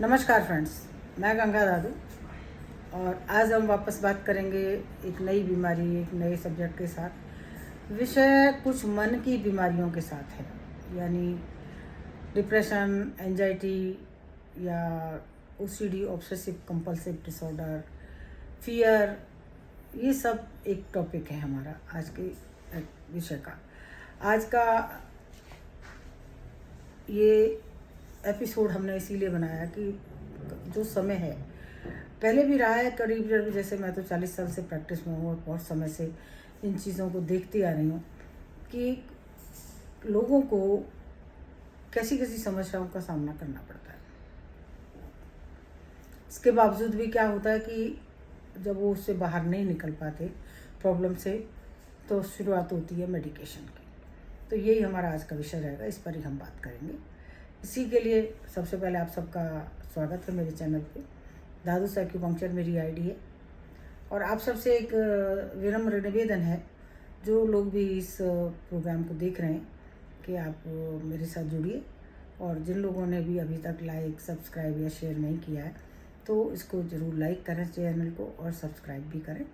नमस्कार फ्रेंड्स, मैं गंगा दादू और आज हम वापस बात करेंगे एक नई बीमारी, एक नए सब्जेक्ट के साथ। विषय कुछ मन की बीमारियों के साथ है, यानी डिप्रेशन, एंजाइटी या OCD, obsessive compulsive disorder, fear, ये सब एक टॉपिक है हमारा आज के विषय का। आज का ये एपिसोड हमने इसीलिए बनाया कि जो समय है, पहले भी रहा है करीब, जैसे मैं तो 40 साल से प्रैक्टिस में हूँ और बहुत समय से इन चीज़ों को देखती आ रही हूँ कि लोगों को कैसी कैसी समस्याओं का सामना करना पड़ता है। इसके बावजूद भी क्या होता है कि जब वो उससे बाहर नहीं निकल पाते प्रॉब्लम से, तो शुरुआत होती है मेडिकेशन की। तो यही हमारा आज का विषय रहेगा, इस पर ही हम बात करेंगे। इसी के लिए सबसे पहले आप सबका स्वागत है मेरे चैनल पे। दादू से एक्यूपंक्चर मेरी आईडी है और आप सबसे एक विनम्र निवेदन है, जो लोग भी इस प्रोग्राम को देख रहे हैं, कि आप मेरे साथ जुड़िए। और जिन लोगों ने भी अभी तक लाइक, सब्सक्राइब या शेयर नहीं किया है, तो इसको ज़रूर लाइक करें चैनल को और सब्सक्राइब भी करें,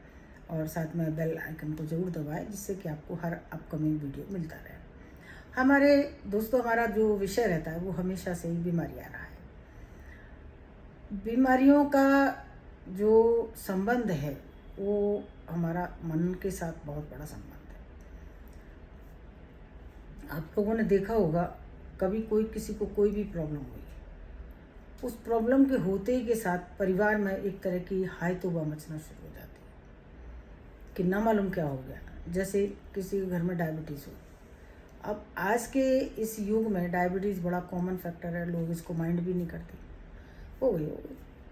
और साथ में बेल आइकन को ज़रूर दबाएं, जिससे कि आपको हर अपकमिंग वीडियो मिलता रहे। हमारे दोस्तों, हमारा जो विषय रहता है वो हमेशा से ही बीमारियाँ रहा है। बीमारियों का जो संबंध है वो हमारा मन के साथ बहुत बड़ा संबंध है। आप लोगों ने देखा होगा, कभी कोई किसी को कोई भी प्रॉब्लम हुई, उस प्रॉब्लम के होते ही के साथ परिवार में एक तरह की हाय तौबा मचना शुरू हो जाती है कि ना मालूम क्या हो गया। जैसे किसी के घर में डायबिटीज़ हो। अब आज के इस युग में डायबिटीज़ बड़ा कॉमन फैक्टर है, लोग इसको माइंड भी नहीं करते, हो गई।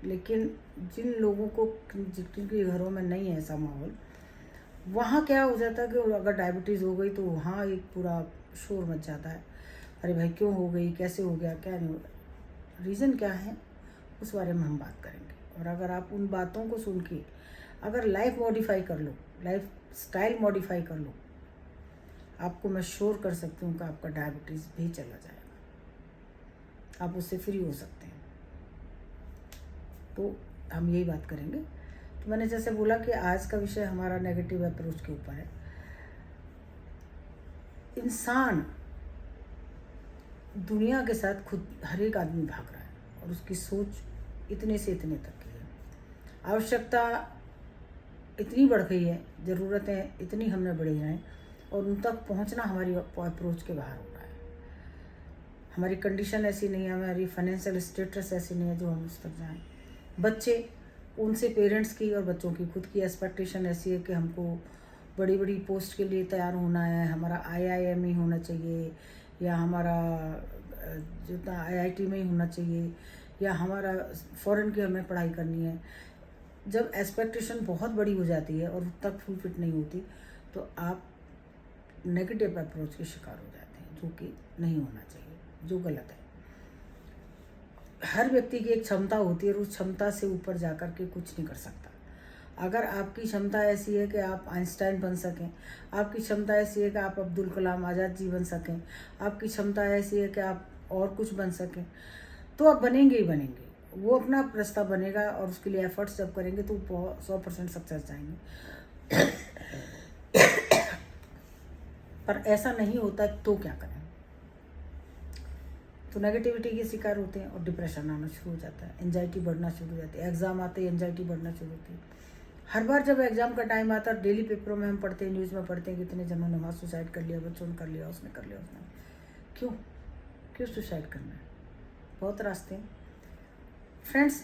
लेकिन जिन लोगों को, जिनके घरों में नहीं है ऐसा माहौल, वहाँ क्या हो जाता है कि अगर डायबिटीज़ हो गई तो वहाँ एक पूरा शोर मच जाता है। अरे भाई, क्यों हो गई, कैसे हो गया, क्या नहीं हो गया, रीज़न क्या है, उस बारे में हम बात करेंगे। और अगर आप उन बातों को सुन के अगर लाइफ मॉडिफाई कर लो, लाइफ स्टाइल मॉडिफाई कर लो, आपको मैं श्योर कर सकती हूँ कि आपका डायबिटीज़ भी चला जाएगा, आप उससे फ्री हो सकते हैं। तो हम यही बात करेंगे। तो मैंने जैसे बोला कि आज का विषय हमारा नेगेटिव अप्रोच के ऊपर है। इंसान दुनिया के साथ खुद, हर एक आदमी भाग रहा है और उसकी सोच इतने से इतने तक की है। आवश्यकता इतनी बढ़ गई है, ज़रूरतें इतनी हमने बढ़ी हैं, और उन तक पहुंचना हमारी अप्रोच के बाहर हो रहा है। हमारी कंडीशन ऐसी नहीं है, हमारी फाइनेंशियल स्टेटस ऐसी नहीं है जो हम उस तक जाएं। बच्चे, उनसे पेरेंट्स की और बच्चों की खुद की एक्सपेक्टेशन ऐसी है कि हमको बड़ी बड़ी पोस्ट के लिए तैयार होना है, हमारा IIM ही होना चाहिए, या हमारा जितना IIT में ही होना चाहिए, या हमारा फॉरेन की हमें पढ़ाई करनी है। जब एक्सपेक्टेशन बहुत बड़ी हो जाती है और उस तक फुलफिल नहीं होती, तो आप नेगेटिव अप्रोच के शिकार हो जाते हैं, जो कि नहीं होना चाहिए, जो गलत है। हर व्यक्ति की एक क्षमता होती है और उस क्षमता से ऊपर जाकर के कुछ नहीं कर सकता। अगर आपकी क्षमता ऐसी है कि आप आइंस्टाइन बन सकें, आपकी क्षमता ऐसी है कि आप अब्दुल कलाम आज़ाद जी बन सकें, आपकी क्षमता ऐसी है कि आप और कुछ बन सकें, तो आप बनेंगे ही बनेंगे। वो अपना रास्ता बनेगा और उसके लिए एफर्ट्स जब करेंगे तो 100% सक्सेस जाएंगे। पर ऐसा नहीं होता तो क्या करें? तो नेगेटिविटी के शिकार होते हैं और डिप्रेशन आना शुरू हो जाता है, एंजाइटी बढ़ना शुरू हो जाती है। एग्ज़ाम आते ही एंजाइटी बढ़ना शुरू होती है। हर बार जब एग्ज़ाम का टाइम आता है, डेली पेपरों में हम पढ़ते हैं, न्यूज़ में पढ़ते हैं, कितने जनों ने वहाँ सुसाइड कर लिया, बच्चों ने कर लिया, उसने कर लिया, उसने। क्यों क्यों सुसाइड करना है? बहुत रास्ते हैं। फ्रेंड्स,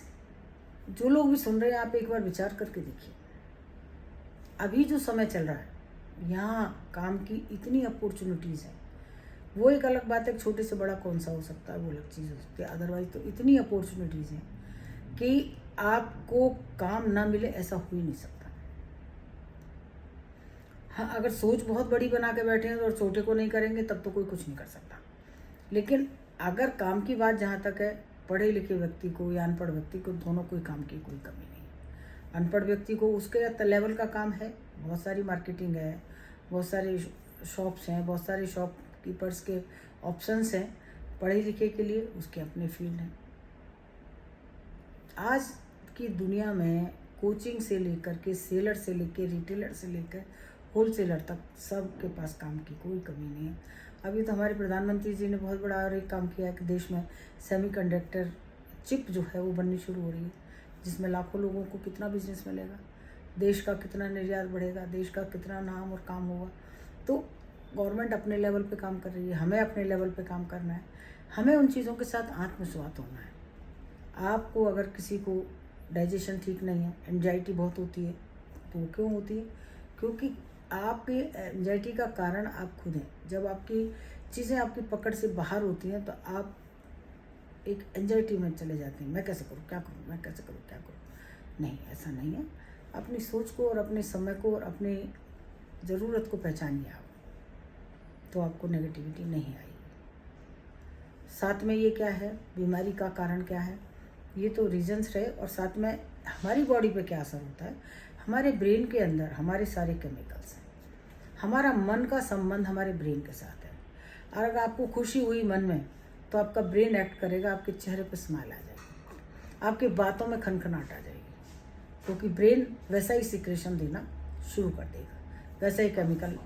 जो लोग भी सुन रहे हैं, आप एक बार विचार करके देखिए। अभी जो समय चल रहा है, यहाँ काम की इतनी अपॉर्चुनिटीज़ हैं। वो एक अलग बात है, छोटे से बड़ा कौन सा हो सकता है, वो अलग चीज़ हो सकती है। अदरवाइज तो इतनी अपॉर्चुनिटीज़ हैं कि आपको काम ना मिले, ऐसा हो ही नहीं सकता। हाँ, अगर सोच बहुत बड़ी बना के बैठे हैं और छोटे को नहीं करेंगे, तब तो कोई कुछ नहीं कर सकता। लेकिन अगर काम की बात जहाँ तक है, पढ़े लिखे व्यक्ति को या अनपढ़ व्यक्ति को, दोनों कोई काम की कोई कमी नहीं है। अनपढ़ व्यक्ति को उसके लेवल का काम है, बहुत सारी मार्केटिंग है, बहुत सारे शॉप्स हैं, बहुत सारे शॉपकीपर्स के ऑप्शंस हैं। पढ़े लिखे के लिए उसके अपने फील्ड हैं। आज की दुनिया में कोचिंग से लेकर के सेलर से लेकर रिटेलर से लेकर होलसेलर तक सबके पास काम की कोई कमी नहीं है। अभी तो हमारे प्रधानमंत्री जी ने बहुत बड़ा और एक काम किया है कि देश में सेमीकंडक्टर चिप जो है वो बननी शुरू हो रही है, जिसमें लाखों लोगों को कितना बिजनेस मिलेगा, देश का कितना निर्यात बढ़ेगा, देश का कितना नाम और काम होगा। तो गवर्नमेंट अपने लेवल पे काम कर रही है, हमें अपने लेवल पे काम करना है, हमें उन चीज़ों के साथ आत्मविश्वास होना है। आपको अगर किसी को डाइजेशन ठीक नहीं है, एंजाइटी बहुत होती है, तो वो क्यों होती है? क्योंकि आपकी एंजाइटी का कारण आप खुद हैं। जब आपकी चीज़ें आपकी पकड़ से बाहर होती हैं तो आप एक एंजाइटी में चले जाते हैं, मैं कैसे करूँ, क्या करूँ, मैं कैसे करूँ, क्या करूँ। नहीं, ऐसा नहीं है। अपनी सोच को और अपने समय को और अपनी ज़रूरत को पहचानिए आप, तो आपको नेगेटिविटी नहीं आएगी। साथ में ये क्या है, बीमारी का कारण क्या है, ये तो रीजन्स रहे, और साथ में हमारी बॉडी पे क्या असर होता है। हमारे ब्रेन के अंदर हमारे सारे केमिकल्स हैं। हमारा मन का संबंध हमारे ब्रेन के साथ है। और अगर आपको खुशी हुई मन में तो आपका ब्रेन एक्ट करेगा, आपके चेहरे पे स्माइल आ जाएगी, आपकी बातों में खनखनाहट आ जाएगी, क्योंकि ब्रेन वैसा ही सिक्रेशन देना शुरू कर देगा, वैसा ही केमिकल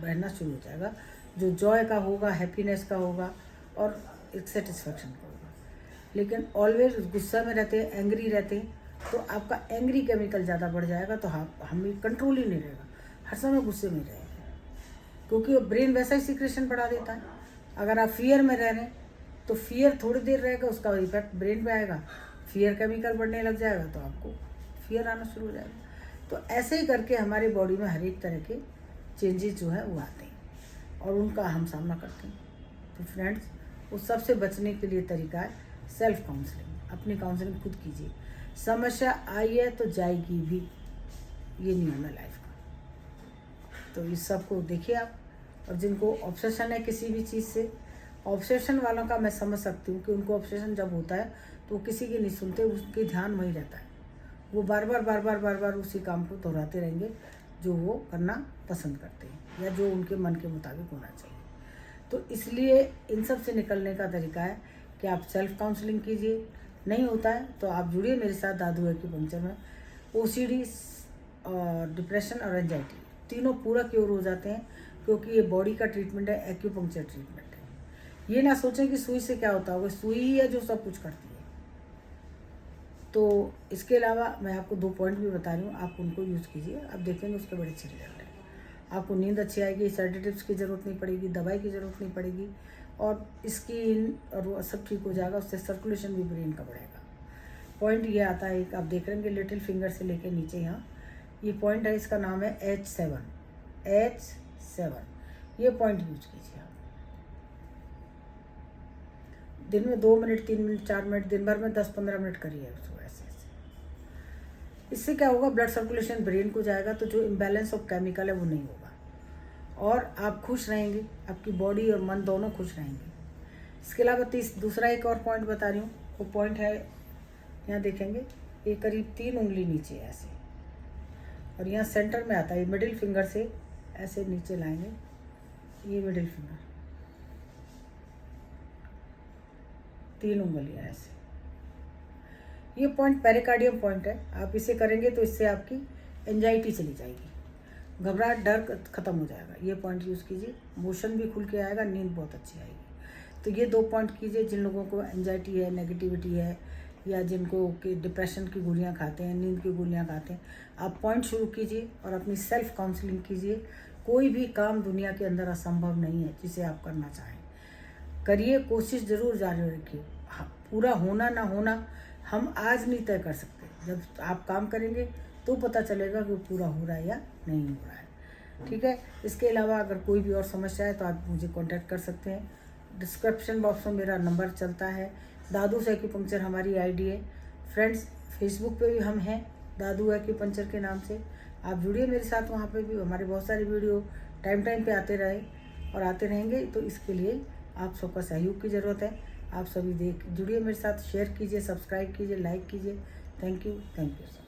बहना शुरू हो जाएगा, जो जॉय का होगा, हैप्पीनेस का होगा और एक सेटिस्फैक्शन का होगा। लेकिन ऑलवेज गुस्सा में रहते हैं, एंग्री रहते हैं, तो आपका एंग्री केमिकल ज़्यादा बढ़ जाएगा, तो हमें कंट्रोल ही नहीं रहेगा, हर समय गुस्से में रहेगा, क्योंकि ब्रेन वैसा ही सिक्रेशन बढ़ा देता है। अगर आप फियर में रह रहे हैं तो फियर थोड़ी देर रहेगा, उसका इफेक्ट ब्रेन पे आएगा, फियर केमिकल बढ़ने लग जाएगा, तो आपको फियर आना शुरू हो जाएगा। तो ऐसे ही करके हमारी बॉडी में हर एक तरह के चेंजेस जो है वो आते हैं और उनका हम सामना करते हैं। तो फ्रेंड्स, उस सबसे बचने के लिए तरीका है सेल्फ काउंसलिंग। अपनी काउंसलिंग खुद कीजिए। समस्या आई है तो जाएगी भी, ये नियम है लाइफ का। तो इस सब को देखिए आप। और जिनको ऑब्सेशन है किसी भी चीज़ से, ऑब्सेशन वालों का मैं समझ सकती हूँ कि उनको ऑब्सेशन जब होता है तो वो किसी की नहीं सुनते, उसके ध्यान वहीं रहता है, वो बार बार उसी काम को दोहराते रहेंगे जो वो करना पसंद करते हैं या जो उनके मन के मुताबिक होना चाहिए। तो इसलिए इन सब से निकलने का तरीका है कि आप सेल्फ काउंसलिंग कीजिए। नहीं होता है तो आप जुड़िए मेरे साथ दादू एक्यूपंक्चर में। ओसीडी और डिप्रेशन और एंजाइटी तीनों पूरा क्योर हो जाते हैं, क्योंकि ये बॉडी का ट्रीटमेंट है, एक्यूपंक्चर ट्रीटमेंट है। ये ना सोचें कि सुई से क्या होता होगा, सुई ही है जो सब कुछ करती है। तो इसके अलावा मैं आपको 2 पॉइंट भी बता रही हूँ, आप उनको यूज़ कीजिए, आप देखेंगे उसके बड़े अच्छे रिजल्ट हैं। आपको नींद अच्छी आएगी, सेडेटिव्स की ज़रूरत नहीं पड़ेगी, दवाई की ज़रूरत नहीं पड़ेगी, और स्किन और वो सब ठीक हो जाएगा। उससे सर्कुलेशन भी ब्रेन का बढ़ेगा। पॉइंट ये आता है, एक आप देख रहे हैं लिटिल फिंगर से लेके नीचे यहाँ ये पॉइंट है, इसका नाम है H7। ये पॉइंट यूज कीजिए आप। दिन में 2 मिनट, 3 मिनट, 4 मिनट, दिन भर में 10-15 मिनट करिए उसको ऐसे। इससे क्या होगा, ब्लड सर्कुलेशन ब्रेन को जाएगा, तो जो इम्बैलेंस ऑफ केमिकल है वो नहीं होगा और आप खुश रहेंगे, आपकी बॉडी और मन दोनों खुश रहेंगे। इसके अलावा दूसरा एक और पॉइंट बता रही हूँ। वो पॉइंट है, यहाँ देखेंगे ये करीब 3 उंगली नीचे ऐसे, और यहाँ सेंटर में आता है, ये मिडिल फिंगर से ऐसे नीचे लाएंगे, ये मिडिल फिंगर, 3 उंगलियाँ ऐसे। ये पॉइंट पेरिकार्डियम पॉइंट है। आप इसे करेंगे तो इससे आपकी एंजाइटी चली जाएगी, घबराहट, डर खत्म हो जाएगा। ये पॉइंट यूज़ कीजिए, मोशन भी खुल के आएगा, नींद बहुत अच्छी आएगी। तो ये 2 पॉइंट कीजिए। जिन लोगों को एंजाइटी है, नेगेटिविटी है, या जिनको कि डिप्रेशन की गोलियां खाते हैं, नींद की गोलियां खाते हैं, आप पॉइंट शुरू कीजिए और अपनी सेल्फ काउंसलिंग कीजिए। कोई भी काम दुनिया के अंदर असंभव नहीं है जिसे आप करना चाहें। करिए, कोशिश ज़रूर जारी रखिए। पूरा होना ना होना हम आज नहीं तय कर सकते, जब आप काम करेंगे तो पता चलेगा कि पूरा हो रहा है या नहीं हो रहा है। ठीक है। इसके अलावा अगर कोई भी और समस्या है तो आप मुझे कांटेक्ट कर सकते हैं। डिस्क्रिप्शन बॉक्स में मेरा नंबर चलता है। दादू एक्यूपंक्चर हमारी आईडी है। फ्रेंड्स, फेसबुक पे भी हम हैं दादू एक्यूपंक्चर के नाम से। आप जुड़िए मेरे साथ, वहाँ पे भी हमारे बहुत सारे वीडियो टाइम पे आते रहे और आते रहेंगे। तो इसके लिए आप सबका सहयोग की ज़रूरत है। आप सभी जुड़िए मेरे साथ, शेयर कीजिए, सब्सक्राइब कीजिए, लाइक कीजिए। Thank you so much.